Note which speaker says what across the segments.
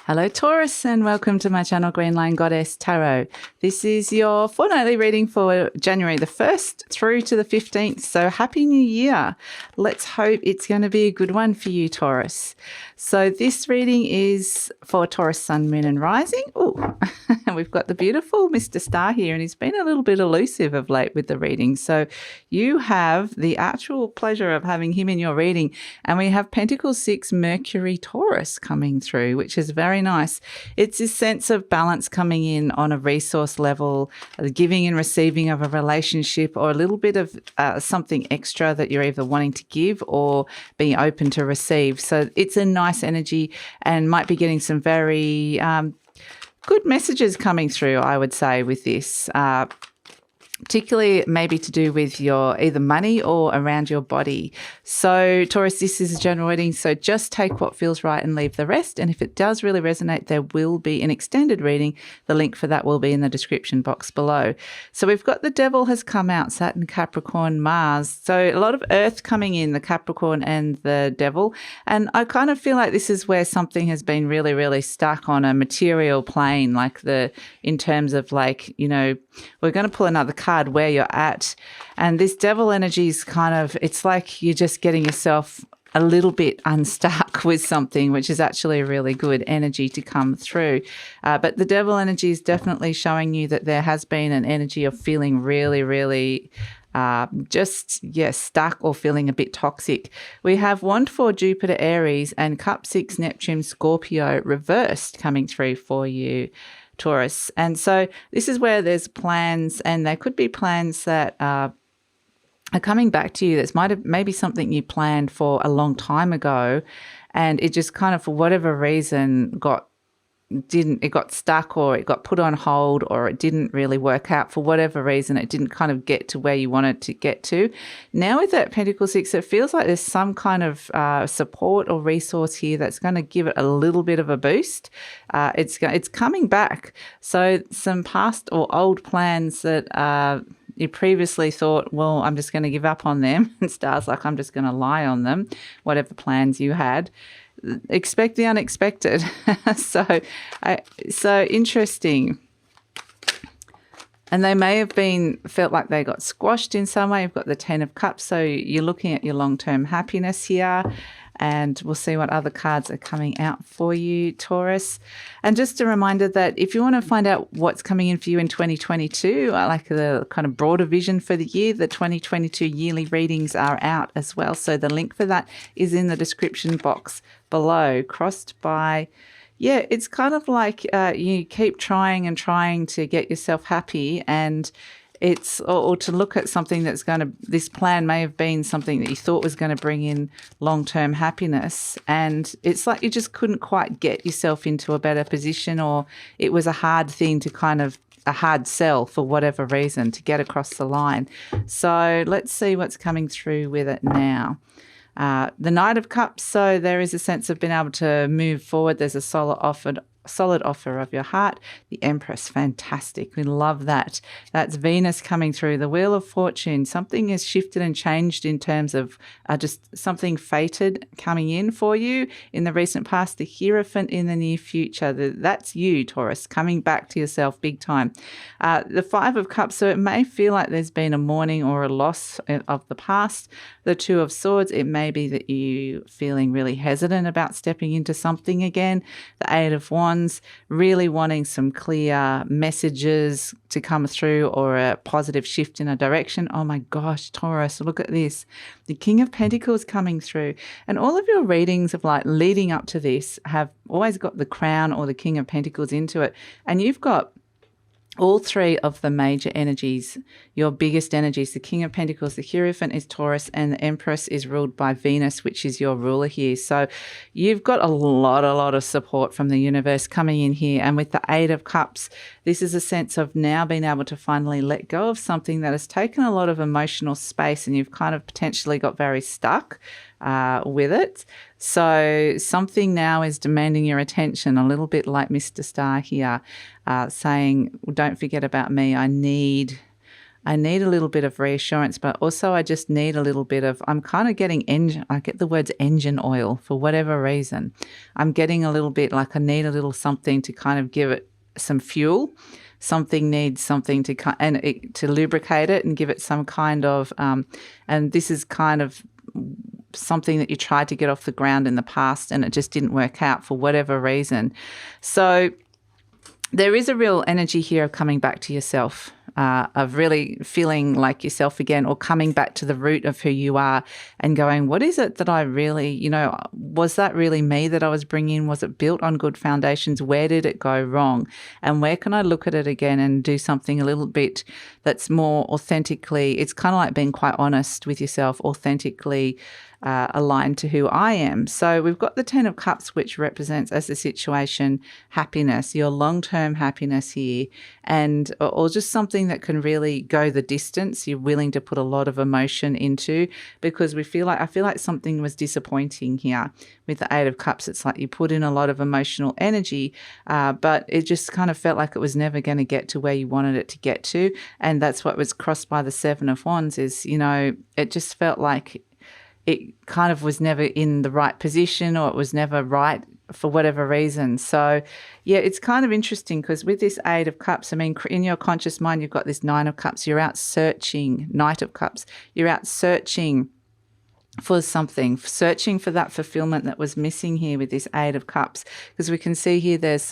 Speaker 1: Hello Taurus, and welcome to my channel GreenLion Goddess Tarot. This is your fortnightly reading for January the 1st through to the 15th. So happy new year. Let's hope it's going to be a good one for you, Taurus. So this reading is for Taurus Sun, Moon and Rising. Oh, we've got the beautiful Mr. Star here, and he's been a little bit elusive of late with the reading. So you have the actual pleasure of having him in your reading, and we have Pentacles 6 Mercury Taurus coming through, which is very nice. It's this sense of balance coming in on a resource level, the giving and receiving of a relationship, or a little bit of something extra that you're either wanting to give or being open to receive. So it's a nice energy and might be getting some very good messages coming through, I would say, with this. Particularly maybe to do with your either money or around your body. So Taurus, this is a general reading, so just take what feels right and leave the rest. And if it does really resonate, there will be an extended reading. The link for that will be in the description box below. So we've got the Devil has come out, Saturn, Capricorn, Mars. So a lot of Earth coming in, the Capricorn and the Devil. And I kind of feel like this is where something has been really, really stuck on a material plane, like in terms of like, you know, we're going to pull another card where you're at, and this Devil energy is kind of, it's like you're just getting yourself a little bit unstuck with something, which is actually a really good energy to come through. But the Devil energy is definitely showing you that there has been an energy of feeling really, really stuck or feeling a bit toxic. We have Wand 4 Jupiter Aries and Cup 6 Neptune Scorpio reversed coming through for you, Taurus. And so this is where there's plans, and there could be plans that are coming back to you. That's maybe something you planned for a long time ago, and it just kind of, for whatever reason, got stuck, or it got put on hold, or it didn't really work out for whatever reason. It didn't kind of get to where you wanted to get to. Now with that Pentacle 6, it feels like there's some kind of support or resource here that's going to give it a little bit of a boost. It's coming back. So some past or old plans that you previously thought, well, I'm just going to give up on them, and Star's like, I'm just going to lie on them, whatever plans you had. Expect the unexpected. So interesting. And they may have felt like they got squashed in some way. You've got the 10 of Cups, so you're looking at your long-term happiness here. And we'll see what other cards are coming out for you, Taurus. And just a reminder that if you want to find out what's coming in for you in 2022, like the kind of broader vision for the year, the 2022 yearly readings are out as well. So the link for that is in the description box below, crossed by... Yeah, it's kind of like you keep trying and trying to get yourself happy, and it's or to look at something that's going to, this plan may have been something that you thought was going to bring in long-term happiness, and it's like you just couldn't quite get yourself into a better position, or it was a hard thing to kind of, a hard sell for whatever reason to get across the line. So let's see what's coming through with it now. The Knight of Cups, so there is a sense of being able to move forward. There's a solid offer of your heart. The Empress, fantastic. We love that. That's Venus coming through. The Wheel of Fortune, something has shifted and changed in terms of just something fated coming in for you in the recent past. The Hierophant in the near future. That's you, Taurus, coming back to yourself big time. The Five of Cups, so it may feel like there's been a mourning or a loss of the past. The Two of Swords, it may be that you're feeling really hesitant about stepping into something again. The Eight of Wands, really wanting some clear messages to come through, or a positive shift in a direction. Oh my gosh, Taurus, look at this. The King of Pentacles coming through. And all of your readings of like leading up to this have always got the Crown or the King of Pentacles into it. And you've got all three of the major energies, your biggest energies. The King of Pentacles, the Hierophant is Taurus, and the Empress is ruled by Venus, which is your ruler here. So you've got a lot of support from the universe coming in here. And with the Eight of Cups, this is a sense of now being able to finally let go of something that has taken a lot of emotional space, and you've kind of potentially got very stuck with it. So something now is demanding your attention, a little bit like Mr. Star here, saying, don't forget about me. I need I need a little bit of reassurance, but also I just need a little bit of, I'm kind of getting I get the words engine oil for whatever reason. I'm getting a little bit like I need a little something to kind of give it some fuel. Something needs something to lubricate it and give it some kind of, and this is kind of something that you tried to get off the ground in the past and it just didn't work out for whatever reason. So there is a real energy here of coming back to yourself, of really feeling like yourself again, or coming back to the root of who you are and going, what is it that I really, was that really me that I was bringing? Was it built on good foundations? Where did it go wrong? And where can I look at it again and do something a little bit that's more authentically, it's kind of like being quite honest with yourself, authentically aligned to who I am. So we've got the Ten of Cups, which represents as the situation happiness, your long-term happiness here, and or just something that can really go the distance. You're willing to put a lot of emotion into, because I feel like something was disappointing here with the Eight of Cups. It's like you put in a lot of emotional energy, but it just kind of felt like it was never going to get to where you wanted it to get to. And that's what was crossed by the Seven of Wands is, it just felt like it kind of was never in the right position, or it was never right for whatever reason. So, yeah, it's kind of interesting because with this Eight of Cups, I mean, in your conscious mind, you've got this Nine of Cups. You're out searching, Knight of Cups. You're out searching for something, searching for that fulfillment that was missing here with this Eight of Cups, because we can see here there's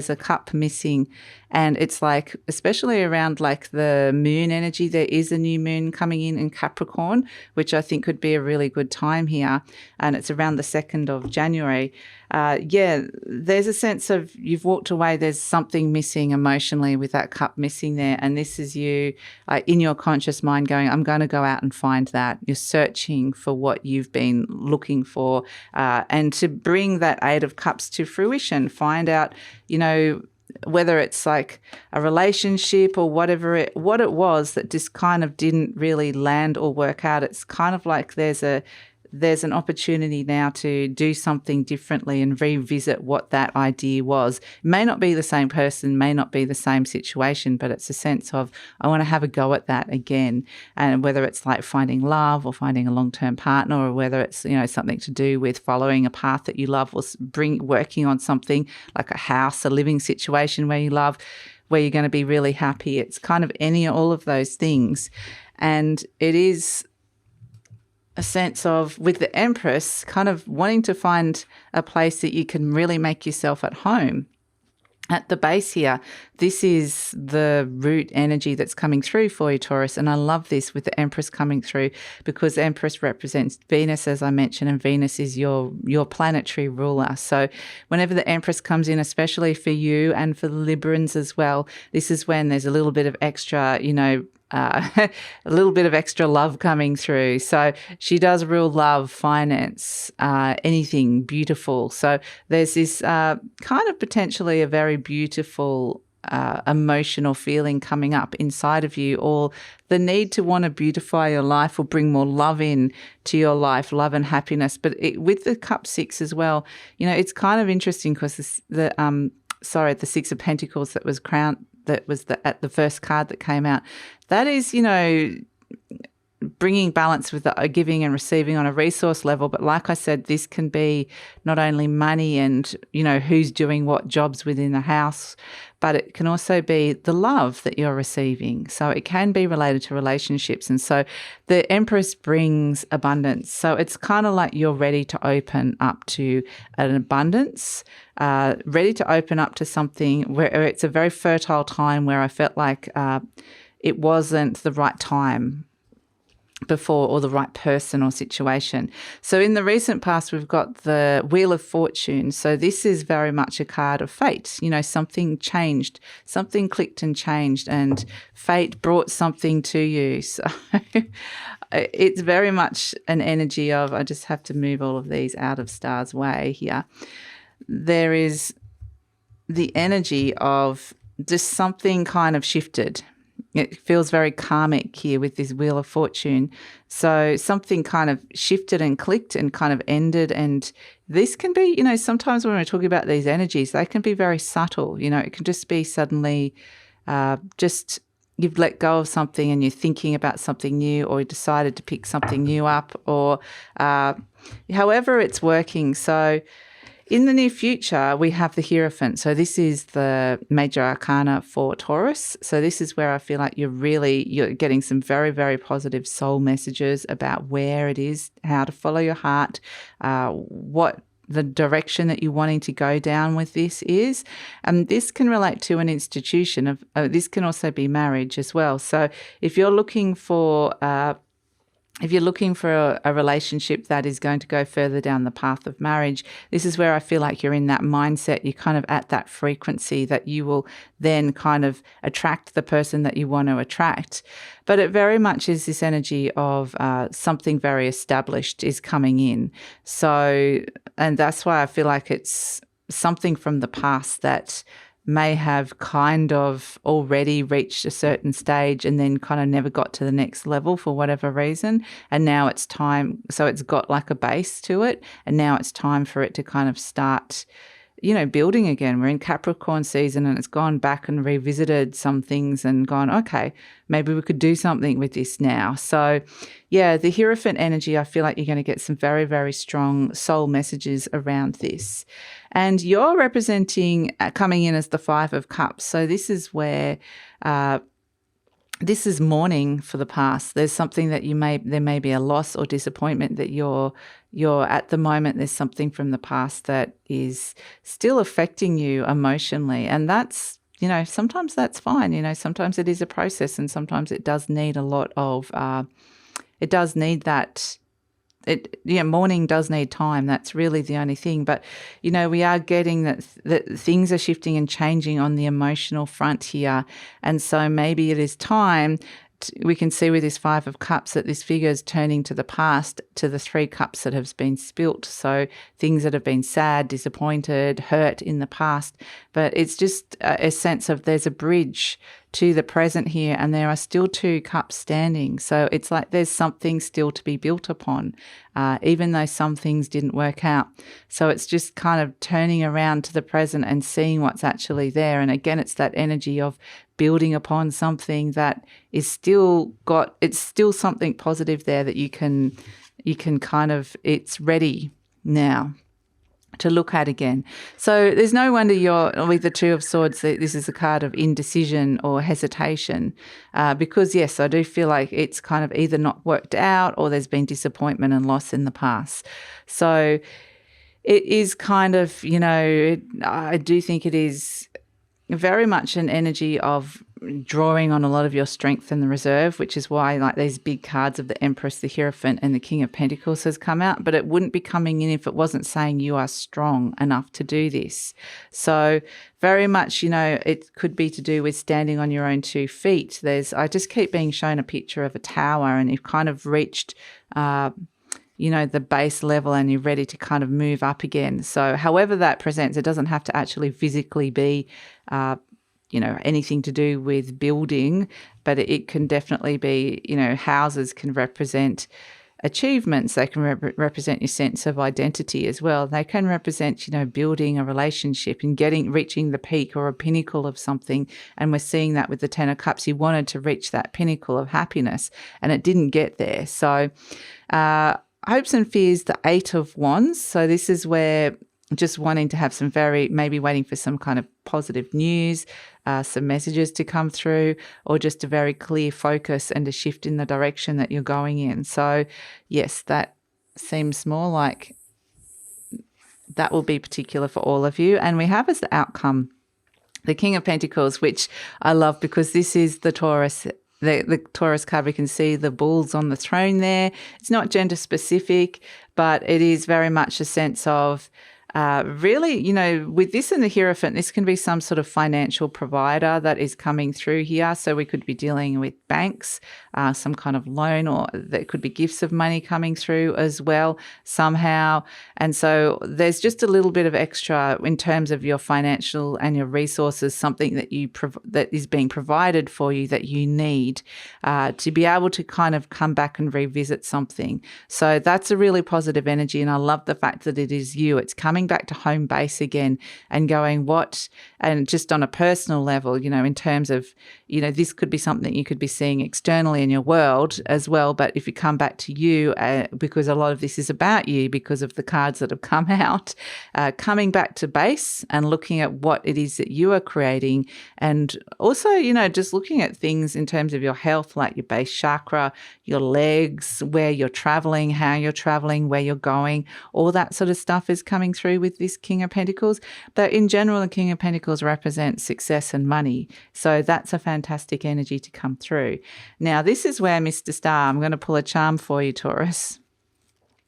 Speaker 1: a cup missing, and it's like, especially around like the moon energy, there is a new moon coming in Capricorn, which I think could be a really good time here, and it's around the 2nd of January. There's a sense of you've walked away, there's something missing emotionally with that cup missing there, and this is you in your conscious mind going, I'm going to go out and find that. You're searching for what you've been looking for, and to bring that Eight of Cups to fruition, find out, whether it's like a relationship or what it was that just kind of didn't really land or work out. It's kind of like there's an opportunity now to do something differently and revisit what that idea was. It may not be the same person, may not be the same situation, but it's a sense of, I want to have a go at that again. And whether it's like finding love or finding a long-term partner, or whether it's, something to do with following a path that you love, or working on something like a house, a living situation where you love, where you're going to be really happy. It's kind of all of those things. And it is a sense of, with the Empress, kind of wanting to find a place that you can really make yourself at home. At the base here, this is the root energy that's coming through for you, Taurus. And I love this with the Empress coming through, because the Empress represents Venus, as I mentioned, and Venus is your planetary ruler. So whenever the Empress comes in, especially for you and for the Librans as well, this is when there's a little bit of extra, a little bit of extra love coming through. So she does rule love, finance, anything beautiful. So there's this kind of potentially a very beautiful emotional feeling coming up inside of you, or the need to want to beautify your life or bring more love in to your life, love and happiness. But with the Cup 6 as well, it's kind of interesting because the Six of Pentacles that was crowned, that was at the first card that came out, that is, bringing balance with the giving and receiving on a resource level. But like I said, this can be not only money and, who's doing what jobs within the house, but it can also be the love that you're receiving. So it can be related to relationships. And so the Empress brings abundance. So it's kind of like you're ready to open up to an abundance, ready to open up to something where it's a very fertile time, where I felt like it wasn't the right time before, or the right person or situation. So in the recent past, we've got the Wheel of Fortune. So this is very much a card of fate. Something changed, something clicked and changed, and fate brought something to you. So it's very much an energy of, I just have to move all of these out of Star's way here. There is the energy of just something kind of shifted. It feels very karmic here with this Wheel of Fortune. So something kind of shifted and clicked and kind of ended. And this can be, sometimes when we're talking about these energies, they can be very subtle. It can just be suddenly just you've let go of something and you're thinking about something new, or you decided to pick something new up, or however it's working. So in the near future, we have the Hierophant. So this is the major arcana for Taurus. So this is where I feel like you're getting some very, very positive soul messages about where it is, how to follow your heart, what the direction that you're wanting to go down with this is. And this can relate to an institution this can also be marriage as well. So if you're looking for a relationship that is going to go further down the path of marriage, this is where I feel like you're in that mindset. You're kind of at that frequency that you will then kind of attract the person that you want to attract. But it very much is this energy of something very established is coming in. So, and that's why I feel like it's something from the past that may have kind of already reached a certain stage and then kind of never got to the next level for whatever reason. And now it's time. So it's got like a base to it. And now it's time for it to kind of start, building again. We're in Capricorn season and it's gone back and revisited some things and gone, okay, maybe we could do something with this now. So yeah, the Hierophant energy, I feel like you're going to get some very, very strong soul messages around this. And you're representing, coming in as the Five of Cups. So this is where, this is mourning for the past. There's something that there may be a loss or disappointment that you're at the moment. There's something from the past that is still affecting you emotionally. And that's, sometimes that's fine. Sometimes it is a process, and sometimes it does need a lot of, it does need that. Mourning does need time. That's really the only thing. But, we are getting that things are shifting and changing on the emotional front here. And so maybe it is time. We can see with this Five of Cups that this figure is turning to the past, to the Three Cups that have been spilt. So things that have been sad, disappointed, hurt in the past. But it's just a sense of there's a bridge to the present here, and there are still two cups standing. So it's like there's something still to be built upon, even though some things didn't work out. So it's just kind of turning around to the present and seeing what's actually there. And again, it's that energy of building upon something that is still something positive there that you can kind of, it's ready now to look at again. So there's no wonder you're with the Two of Swords, this is a card of indecision or hesitation, because yes, I do feel like it's kind of either not worked out or there's been disappointment and loss in the past. So it is kind of, I do think it is very much an energy of drawing on a lot of your strength in the reserve, which is why like these big cards of the Empress, the Hierophant and the King of Pentacles has come out, but it wouldn't be coming in if it wasn't saying you are strong enough to do this. So very much, it could be to do with standing on your own 2 feet. I just keep being shown a picture of a tower, and you've kind of reached the base level and you're ready to kind of move up again. So however that presents, it doesn't have to actually physically be, anything to do with building, but it can definitely be, houses can represent achievements. They can represent your sense of identity as well. They can represent, building a relationship and reaching the peak or a pinnacle of something. And we're seeing that with the Ten of Cups. You wanted to reach that pinnacle of happiness and it didn't get there. So, hopes and fears, the Eight of Wands. So this is where just wanting to have maybe waiting for some kind of positive news, some messages to come through, or just a very clear focus and a shift in the direction that you're going in. So yes, that seems more like that will be particular for all of you. And we have as the outcome the King of Pentacles, which I love because this is the Taurus. The Taurus card, we can see the bulls on the throne there. It's not gender specific, but it is very much a sense of really, with this and the Hierophant, this can be some sort of financial provider that is coming through here. So we could be dealing with banks, some kind of loan, or there could be gifts of money coming through as well somehow. And so there's just a little bit of extra in terms of your financial and your resources, something that that is being provided for you that you need to be able to kind of come back and revisit something. So that's a really positive energy. And I love the fact that it is you. It's coming coming back to home base again and going and just on a personal level, in terms of, this could be something you could be seeing externally in your world as well. But if you come back to you, because a lot of this is about you because of the cards that have come out, coming back to base and looking at what it is that you are creating. And also, just looking at things in terms of your health, like your base chakra, your legs, where you're traveling, how you're traveling, where you're going, all that sort of stuff is coming through with this King of Pentacles. But in general, the King of Pentacles represents success and money. So that's a fantastic energy to come through. Now, this is where Mr. Star, I'm going to pull a charm for you, Taurus.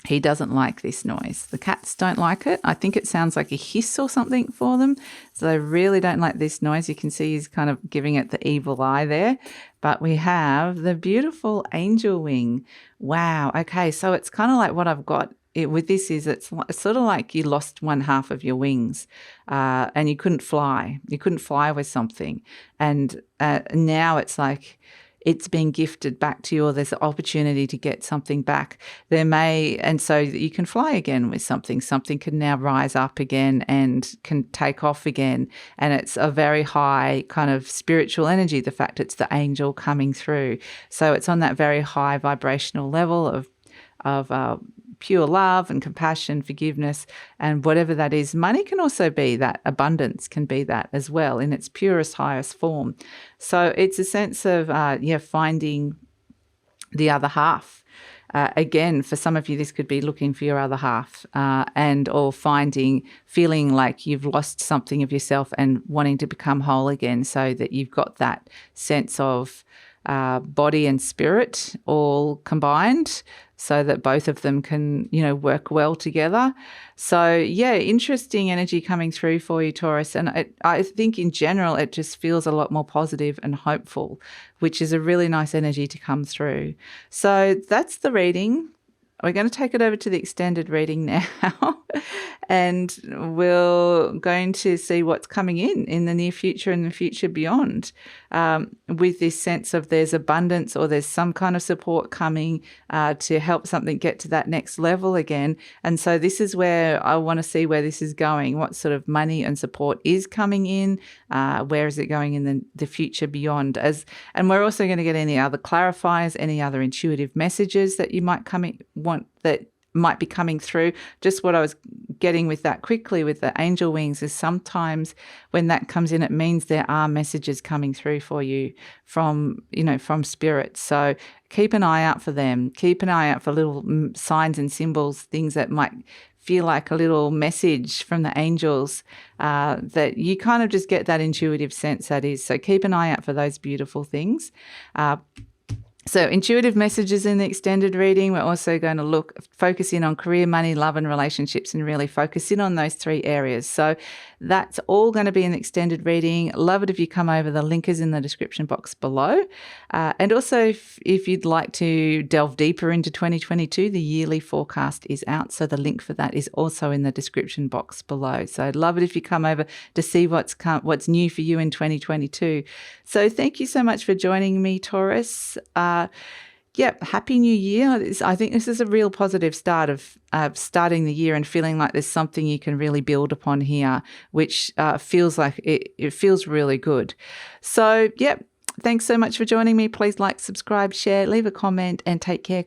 Speaker 1: He doesn't like this noise. The cats don't like it. I think it sounds like a hiss or something for them. So they really don't like this noise. You can see he's kind of giving it the evil eye there. But we have the beautiful angel wing. Wow. Okay, so it's kind of like what I've got with this is it's sort of like you lost one half of your wings and you couldn't fly. You couldn't fly with something. And now it's like it's been gifted back to you, or there's an opportunity to get something back. And so that you can fly again with something. Something can now rise up again and can take off again. And it's a very high kind of spiritual energy, the fact it's the angel coming through. So it's on that very high vibrational level of pure love and compassion, forgiveness, and whatever that is. Money can also be that. Abundance can be that as well in its purest, highest form. So it's a sense of, finding the other half. Again, for some of you, this could be looking for your other half or feeling like you've lost something of yourself and wanting to become whole again, so that you've got that sense of body and spirit all combined, so that both of them can, work well together. So, yeah, interesting energy coming through for you, Taurus. And I think in general, it just feels a lot more positive and hopeful, which is a really nice energy to come through. So that's the reading. We're going to take it over to the extended reading now. And we're going to see what's coming in the near future and the future beyond, with this sense of there's abundance or there's some kind of support coming to help something get to that next level again. And so this is where I want to see where this is going, what sort of money and support is coming in, where is it going in the future beyond. And we're also going to get any other clarifiers, any other intuitive messages that you might that might be coming through. Just what I was getting with that quickly with the angel wings is sometimes when that comes in, it means there are messages coming through for you from spirit. So keep an eye out for them. Keep an eye out for little signs and symbols, things that might feel like a little message from the angels, that you kind of just get that intuitive sense that is. So keep an eye out for those beautiful things. So intuitive messages in the extended reading. We're also going to focus in on career, money, love and relationships, and really focus in on those 3 areas. So that's all going to be in the extended reading. Love it if you come over. The link is in the description box below. And also if you'd like to delve deeper into 2022, the yearly forecast is out. So the link for that is also in the description box below. So I'd love it if you come over to see what's new for you in 2022. So thank you so much for joining me, Taurus. Happy New Year. I think this is a real positive start of starting the year and feeling like there's something you can really build upon here, which feels like it feels really good. So, thanks so much for joining me. Please like, subscribe, share, leave a comment, and take care.